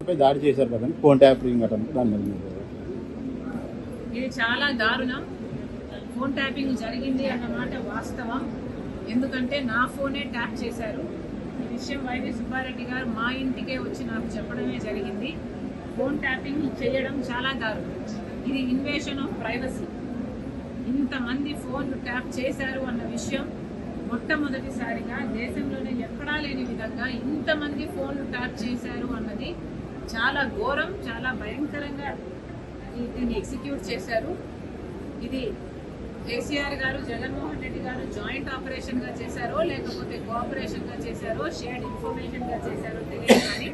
దాడి చేశారు కదండి, ఫోన్ ట్యాపింగ్ అటెంప్ట్, దాని మీద ఇది చాలా దారుణం. ఫోన్ ట్యాపింగ్ జరిగింది అన్నమాట వాస్తవం. ఎందుకంటే నా ఫోనే ట్యాప్ చేశారు. ఈ విషయం వైవి సుబ్బారెడ్డి గారు మా ఇంటికే వచ్చి నాకు చెప్పడమే జరిగింది. ఫోన్ ట్యాపింగ్ చేయడం చాలా దారుణం. ఇది ఇన్వేషన్ ఆఫ్ ప్రైవసీ. ఇంతమంది ఫోన్లు ట్యాప్ చేశారు అన్న విషయం మొట్టమొదటిసారిగా దేశంలోనే ఎక్కడా లేని విధంగా ఇంతమంది ఫోన్లు ట్యాప్ చేశారు అన్నది చాలా ఘోరం, చాలా భయంకరంగా దీన్ని ఎగ్జిక్యూట్ చేశారు. ఇది కేసీఆర్ గారు, జగన్మోహన్ రెడ్డి గారు జాయింట్ ఆపరేషన్గా చేశారో లేకపోతే కోఆపరేషన్గా చేశారో, షేర్డ్ ఇన్ఫర్మేషన్గా చేశారో తెలియదు, కానీ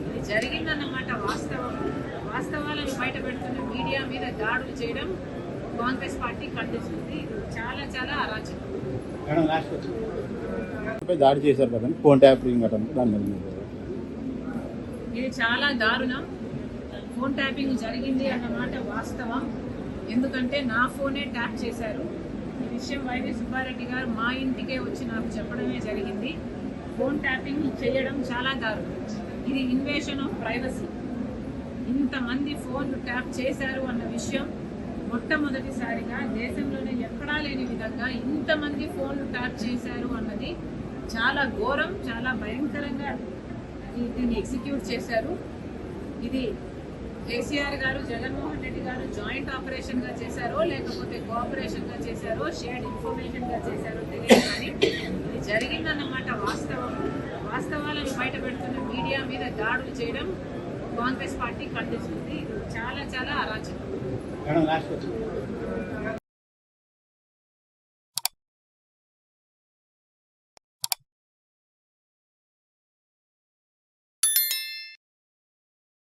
ఇది జరిగిందన్నమాట వాస్తవం. వాస్తవాలను బయటపెడుతున్న మీడియా మీద దాడులు చేయడం కాంగ్రెస్ పార్టీ ఖండిస్తుంది. ఇది చాలా చాలా అరాచకం. దాడి చేశారు కదండి, ఫోన్ ట్యాపింగ్ అటెంప్ట్, దాని మీద ఇది చాలా దారుణం. ఫోన్ ట్యాపింగ్ జరిగింది అన్నమాట వాస్తవం. ఎందుకంటే నా ఫోనే ట్యాప్ చేశారు. ఈ విషయం వైవి సుబ్బారెడ్డి గారు మా ఇంటికే వచ్చి నాకు చెప్పడమే జరిగింది. ఫోన్ ట్యాపింగ్ చేయడం చాలా దారుణం. ఇది ఇన్వేషన్ ఆఫ్ ప్రైవసీ. ఇంతమంది ఫోన్లు ట్యాప్ చేశారు అన్న విషయం మొట్టమొదటిసారిగా దేశంలోనే ఎక్కడా లేని విధంగా ఇంతమంది ఫోన్లు ట్యాప్ చేశారు అన్నది చాలా ఘోరం, చాలా భయంకరంగా దీన్ని ఎగ్జిక్యూట్ చేశారు. ఇది కేసీఆర్ గారు, జగన్మోహన్ రెడ్డి గారు జాయింట్ ఆపరేషన్గా చేశారో లేకపోతే కోఆపరేషన్గా చేశారో, షేర్డ్ ఇన్ఫర్మేషన్గా చేశారో తెలియదు, కానీ ఇది జరిగిందన్నమాట వాస్తవం. వాస్తవాలను బయటపెడుతున్న మీడియా మీద దాడులు చేయడం కాంగ్రెస్ పార్టీ ఖండిస్తుంది. ఇది చాలా చాలా అరాచకం.